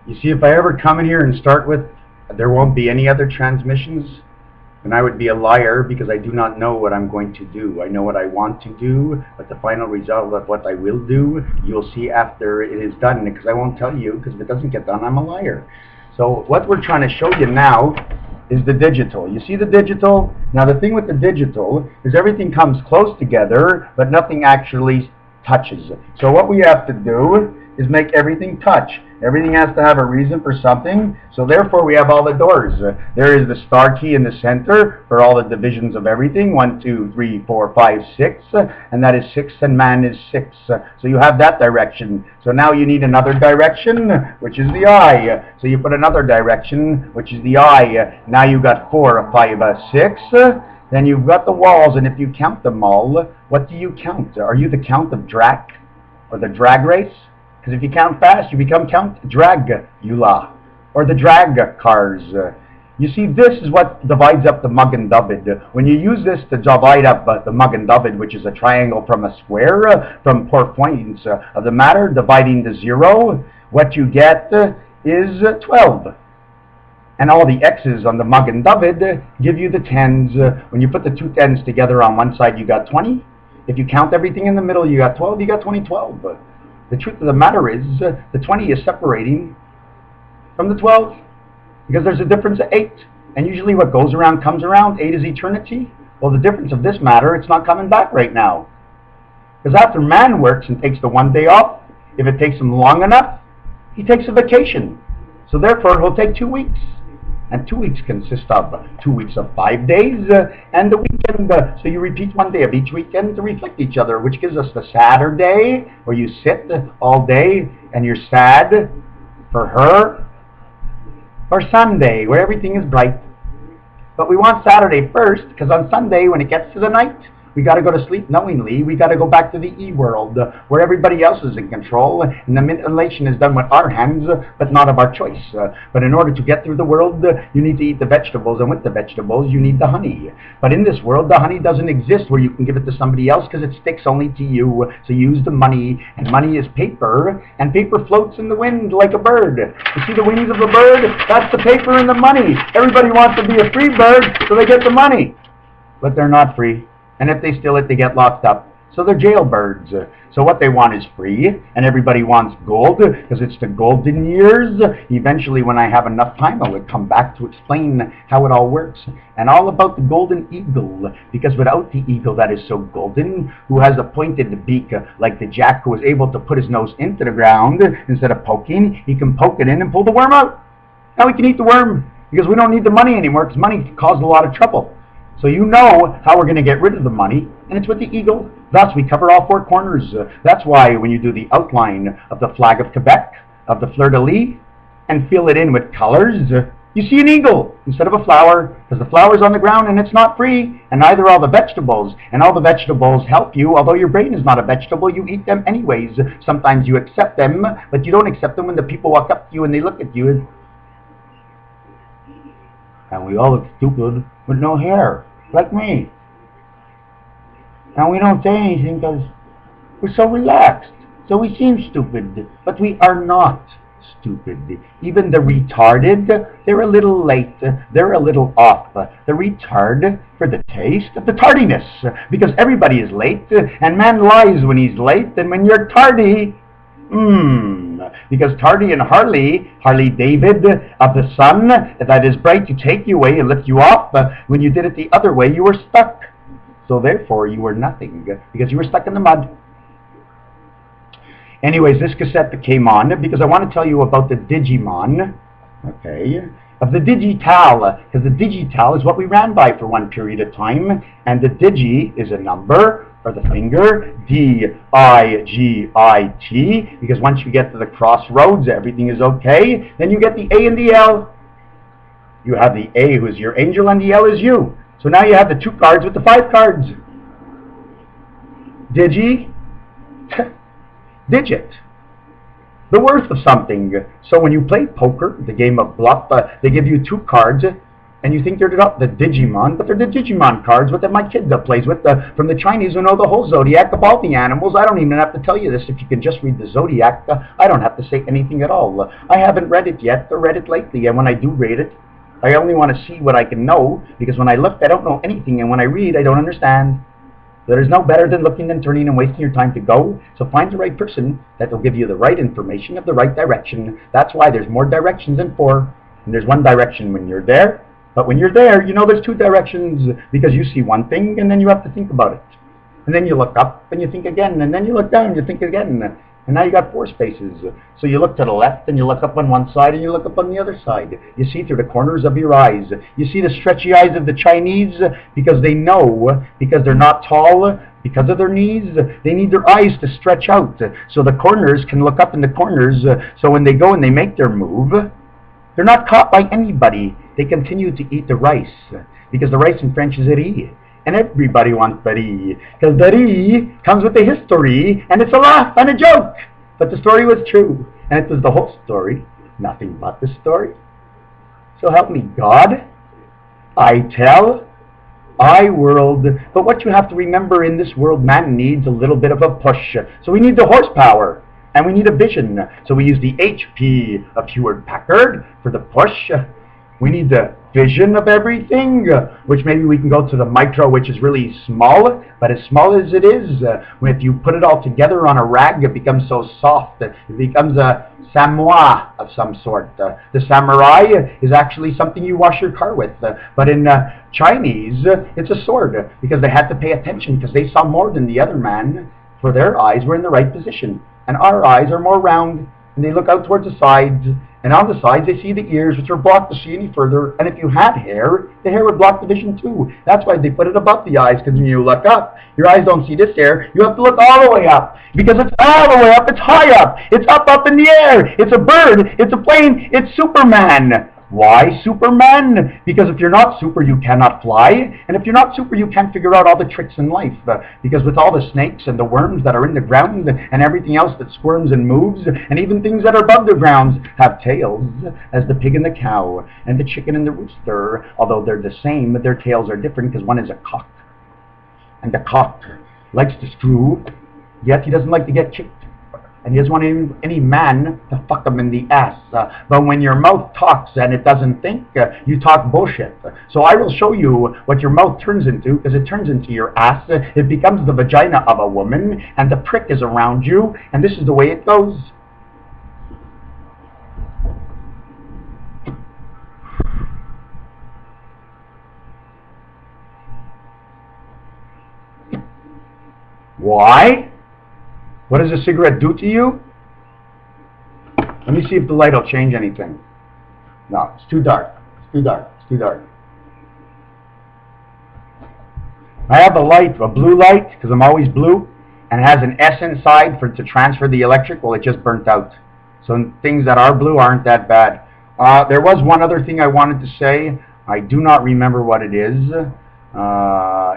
You see, if I ever come in here and start with, there won't be any other transmissions, then I would be a liar because I do not know what I'm going to do. I know what I want to do, but the final result of what I will do, you'll see after it is done, because I won't tell you, because if it doesn't get done, I'm a liar. So what we're trying to show you now is the digital. You see the digital? Now the thing with the digital is everything comes close together, but nothing actually touches. So what we have to do is make everything touch. Everything has to have a reason for something, so therefore we have all the doors. There is the star key in the center for all the divisions of everything, 1, 2, 3, 4, 5, 6, and that is 6, and man is 6. So you have that direction. So now you need another direction, which is the eye. So you put another direction, which is the eye. Now you've got 4, 5, 6. Then you've got the walls, and if you count them all, what do you count? Are you the count of drag, or the drag race? Because if you count fast, you become Count Dragula, or the drag cars. You see, this is what divides up the mug and David. When you use this to divide up the mug and David, which is a triangle from a square, from 4 points of the matter, dividing the 0, what you get is 12. And all the X's on the mug and David give you the 10s. When you put the two 10s together on one side, you got 20. If you count everything in the middle, you got 12. You got 2012. The truth of the matter is, the 20 is separating from the 12, because there's a difference of 8. And usually what goes around comes around. 8 is eternity. Well, the difference of this matter, it's not coming back right now. Because after man works and takes the 1 day off, if it takes him long enough, he takes a vacation. So therefore, he'll take 2 weeks. And 2 weeks consist of 2 weeks of 5 days and the weekend. So you repeat 1 day of each weekend to reflect each other, which gives us the Saturday, where you sit all day and you're sad for her, or Sunday, where everything is bright. But we want Saturday first, because on Sunday, when it gets to the night, we got to go to sleep knowingly. We got to go back to the E-world, where everybody else is in control, and the manipulation is done with our hands, but not of our choice. But in order to get through the world, you need to eat the vegetables, and with the vegetables, you need the honey. But in this world, the honey doesn't exist where you can give it to somebody else, because it sticks only to you. So you use the money, and money is paper, and paper floats in the wind like a bird. You see the wings of the bird? That's the paper and the money. Everybody wants to be a free bird, so they get the money. But they're not free. And if they steal it, they get locked up. So they're jailbirds. So what they want is free, and everybody wants gold, because it's the golden years. Eventually, when I have enough time, I will come back to explain how it all works. And all about the golden eagle, because without the eagle that is so golden, who has a pointed beak like the jack, who is able to put his nose into the ground instead of poking, he can poke it in and pull the worm out. Now we can eat the worm, because we don't need the money anymore, because money caused a lot of trouble. So you know how we're going to get rid of the money, and it's with the eagle. Thus, we cover all 4 corners. That's why when you do the outline of the flag of Quebec, of the fleur-de-lis, and fill it in with colors, you see an eagle instead of a flower, because the flower's on the ground and it's not free, and neither are the vegetables. And all the vegetables help you, although your brain is not a vegetable, you eat them anyways. Sometimes you accept them, but you don't accept them when the people walk up to you and they look at you, and we all look stupid with no hair. Like me. And we don't say anything because we're so relaxed. So we seem stupid, but we are not stupid. Even the retarded, they're a little late, they're a little off. The retard for the taste of the tardiness, because everybody is late, and man lies when he's late, and when you're tardy, because tardy and Harley David of the sun, that is bright to take you away and lift you off, when you did it the other way, you were stuck. So therefore, you were nothing, because you were stuck in the mud. Anyways, this cassette that came on, because I want to tell you about the Digimon, okay, of the digital, because the digital is what we ran by for one period of time, and the digi is a number, or the finger, D-I-G-I-T, because once you get to the crossroads, everything is okay. Then you get the A and the L. You have the A, who is your angel, and the L is you. So now you have the 2 cards with the 5 cards. Digi, digit, the worth of something. So when you play poker, the game of bluff, they give you 2 cards, And you think they're the Digimon, but they're the Digimon cards with my kid that plays with, from the Chinese who know the whole zodiac of all the animals. I don't even have to tell you this. If you can just read the zodiac, I don't have to say anything at all. I haven't read it yet, or read it lately, and when I do read it, I only want to see what I can know, because when I look, I don't know anything, and when I read, I don't understand. There's no better than looking and turning and wasting your time to go. So find the right person that will give you the right information of the right direction. That's why there's more directions than 4. And there's one direction when you're there. But when you're there, you know there's 2 directions, because you see one thing and then you have to think about it. And then you look up and you think again, and then you look down and you think again. And now you got 4 spaces. So you look to the left and you look up on one side and you look up on the other side. You see through the corners of your eyes. You see the stretchy eyes of the Chinese, because they know, because they're not tall, because of their knees, they need their eyes to stretch out. So the corners can look up in the corners, so when they go and they make their move, they're not caught by anybody. They continue to eat the rice, because the rice in French is riz. And everybody wants the riz, because the riz comes with a history, and it's a laugh and a joke. But the story was true, and it was the whole story, nothing but the story. So help me God, I tell, I world. But what you have to remember, in this world, man needs a little bit of a push. So we need the horsepower, and we need a vision. So we use the HP of Hewlett-Packard for the push. We need the vision of everything, which maybe we can go to the micro, which is really small, but as small as it is, if you put it all together on a rag, it becomes so soft. It becomes a samoa of some sort. The samurai is actually something you wash your car with, but in Chinese, it's a sword, because they had to pay attention, because they saw more than the other man, for their eyes were in the right position, and our eyes are more round, and they look out towards the sides. And on the sides, they see the ears, which are blocked to see any further. And if you had hair, the hair would block the vision too. That's why they put it above the eyes, because when you look up, your eyes don't see this hair. You have to look all the way up, because it's all the way up. It's high up. It's up in the air. It's a bird. It's a plane. It's Superman. Why Superman? Because if you're not super, you cannot fly. And if you're not super, you can't figure out all the tricks in life. Because with all the snakes and the worms that are in the ground and everything else that squirms and moves, and even things that are above the ground have tails, as the pig and the cow and the chicken and the rooster. Although they're the same, their tails are different, because one is a cock. And the cock likes to screw, yet he doesn't like to get kicked. And he doesn't want any man to fuck him in the ass. But when your mouth talks and it doesn't think, you talk bullshit. So I will show you what your mouth turns into, because it turns into your ass. It becomes the vagina of a woman, and the prick is around you, and this is the way it goes. Why? What does a cigarette do to you? Let me see if the light will change anything. No, it's too dark. It's too dark. It's too dark. I have a light, a blue light, because I'm always blue, and it has an S inside to transfer the electric. Well, it just burnt out. So things that are blue aren't that bad. There was one other thing I wanted to say. I do not remember what it is.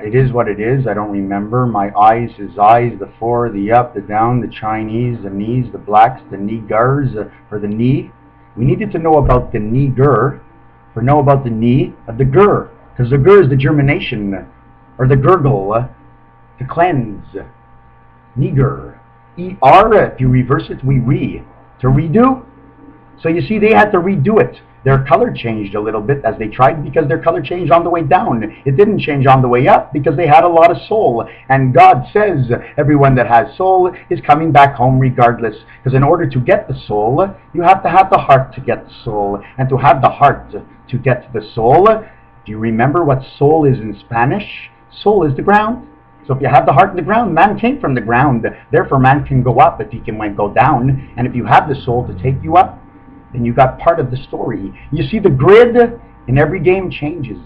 It is what it is. I don't remember. My eyes, his eyes, the 4, the up, the down, the Chinese, the knees, the blacks, the niggers, for the knee. We needed to know about the nigger, or know about the knee of the gur, because the gur is the germination, or the gurgle, to cleanse. Nigger. E-R, if you reverse it, we re. To redo. So you see, they had to redo it. Their color changed a little bit as they tried, because their color changed on the way down. It didn't change on the way up, because they had a lot of soul. And God says everyone that has soul is coming back home regardless. Because in order to get the soul, you have to have the heart to get the soul. And to have the heart to get the soul, do you remember what soul is in Spanish? Soul is the ground. So if you have the heart in the ground, man came from the ground. Therefore, man can go up if he can go down. And if you have the soul to take you up, then you got part of the story. You see, the grid in every game changes.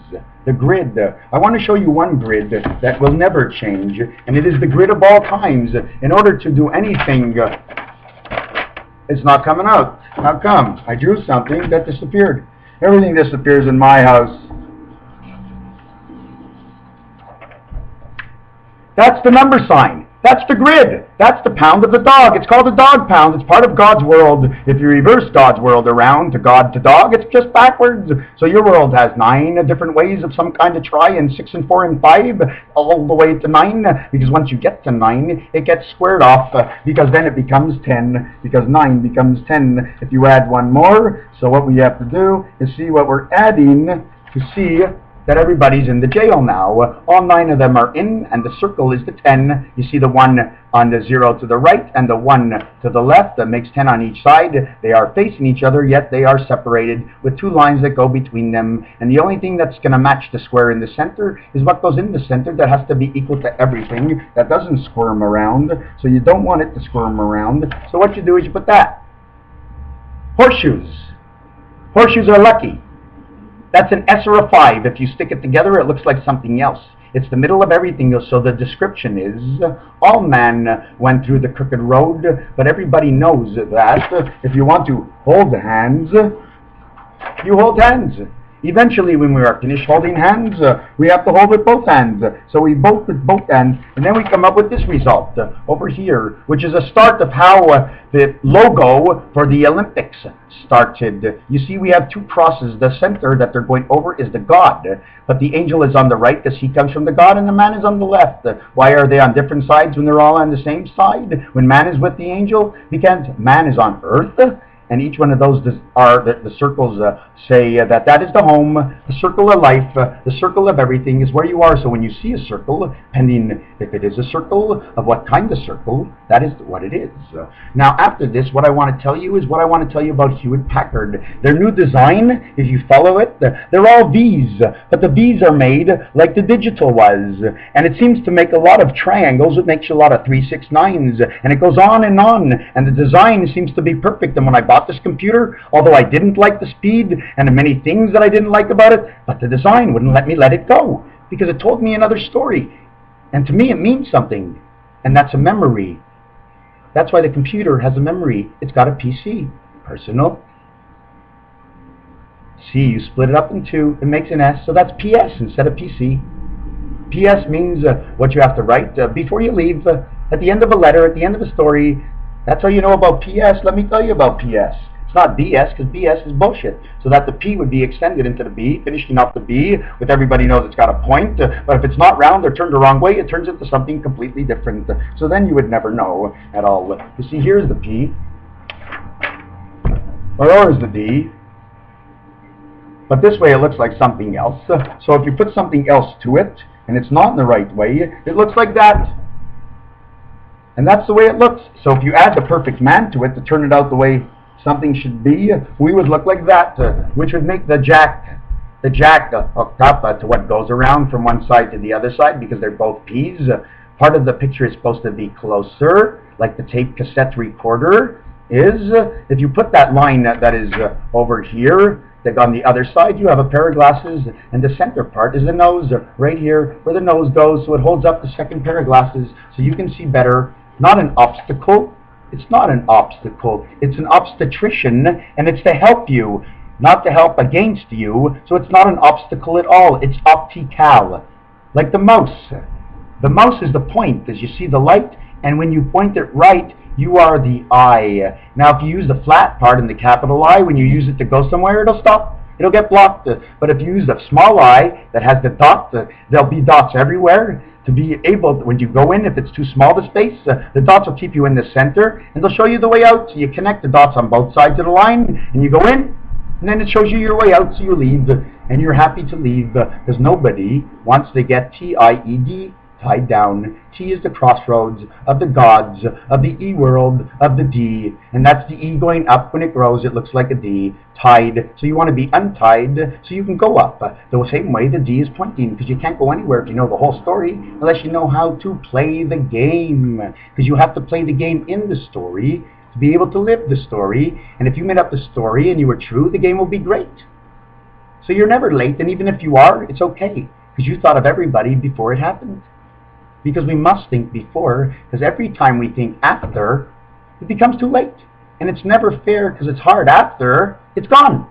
The grid. I want to show you one grid that will never change, and it is the grid of all times. In order to do anything, it's not coming out. How come? I drew something that disappeared. Everything disappears in my house. That's the number sign. That's the grid. That's the pound of the dog. It's called a dog pound. It's part of God's world. If you reverse God's world around to God to dog, it's just backwards. So your world has 9 different ways of some kind of try, and 6 and 4 and 5, all the way to 9. Because once you get to 9, it gets squared off, because then it becomes 10. Because 9 becomes 10 if you add one more. So what we have to do is see what we're adding to see that everybody's in the jail now. All 9 of them are in, and the circle is the 10. You see the 1 on the 0 to the right and the 1 to the left. That makes 10 on each side. They are facing each other, yet they are separated with 2 lines that go between them. And the only thing that's going to match the square in the center is what goes in the center. That has to be equal to everything. That doesn't squirm around, so you don't want it to squirm around. So what you do is you put that. Horseshoes. Horseshoes are lucky. That's an S or a 5. If you stick it together, it looks like something else. It's the middle of everything, so the description is, all man went through the crooked road, but everybody knows that if you want to hold hands, you hold hands. Eventually, when we are finished holding hands, we have to hold with both hands. So we both with both hands, and then we come up with this result over here, which is a start of how the logo for the Olympics started. You see, we have 2 crosses. The center that they're going over is the God, but the angel is on the right because he comes from the God, and the man is on the left. Why are they on different sides when they're all on the same side? When man is with the angel, because man is on earth. And each one of those are the circles say that is the home, the circle of life, the circle of everything is where you are. So when you see a circle, pending if it is a circle, of what kind of circle, that is what it is. Now after this, what I want to tell you is what I want to tell you about Hewlett-Packard. Their new design, if you follow it, they're all V's, but the V's are made like the digital was. And it seems to make a lot of triangles. It makes a lot of 3, 6, 9s, and it goes on, and the design seems to be perfect. And when I bought this computer, although I didn't like the speed and the many things that I didn't like about it, but the design wouldn't let me let it go, because it told me another story, and to me it means something, and that's a memory. That's why the computer has a memory. It's got a PC, personal. C, you split it up in 2, it makes an S, so that's PS instead of PC. PS means what you have to write before you leave, at the end of a letter, at the end of a story. That's all you know about PS. Let me tell you about PS. It's not BS, because BS is bullshit. So that the P would be extended into the B, finishing off the B, with everybody knows it's got a point. But if it's not round or turned the wrong way, it turns into something completely different. So then you would never know at all. You see, here's the P. Or is the D. But this way it looks like something else. So if you put something else to it, and it's not in the right way, it looks like that. And that's the way it looks. So if you add the perfect man to it to turn it out the way something should be, we would look like that, which would make the jack hooked up to what goes around from one side to the other side, because they're both P's. Part of the picture is supposed to be closer, like the tape cassette recorder is. If you put that line that is over here, that on the other side, you have a pair of glasses, and the center part is the nose, right here where the nose goes, so it holds up the second pair of glasses so you can see better. Not an obstacle. It's not an obstacle. It's an obstetrician, and it's to help you, not to help against you. So it's not an obstacle at all. It's optical, like the mouse. The mouse is the point, as you see the light, and when you point it right, you are the eye. Now, if you use the flat part in the capital I, when you use it to go somewhere, it'll stop. It'll get blocked. But if you use the small I that has the dot, there'll be dots everywhere. To be able, when you go in, if it's too small the space, the dots will keep you in the center, and they'll show you the way out. So you connect the dots on both sides of the line, and you go in, and then it shows you your way out, so you leave, and you're happy to leave, because nobody wants to get T-I-E-D tied down. T is the crossroads of the gods, of the E world, of the D, and that's the E going up. When it grows, it looks like a D, tied. So you want to be untied so you can go up. The same way the D is pointing, because you can't go anywhere if you know the whole story, unless you know how to play the game, because you have to play the game in the story to be able to live the story. And if you made up the story and you were true, the game will be great. So you're never late, and even if you are, it's okay, because you thought of everybody before it happened. Because we must think before, because every time we think after, it becomes too late. And it's never fair, because it's hard after it's gone.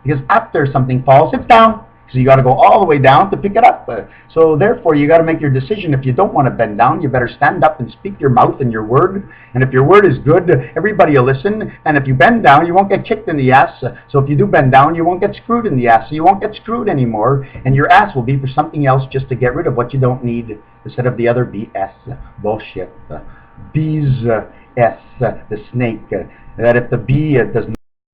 Because after something falls, it's down. So you got to go all the way down to pick it up. So therefore, you got to make your decision. If you don't want to bend down, you better stand up and speak your mouth and your word. And if your word is good, everybody will listen. And if you bend down, you won't get kicked in the ass. So if you do bend down, you won't get screwed in the ass. So you won't get screwed anymore. And your ass will be for something else, just to get rid of what you don't need, instead of the other BS bullshit. Bees S, the snake. That if the bee does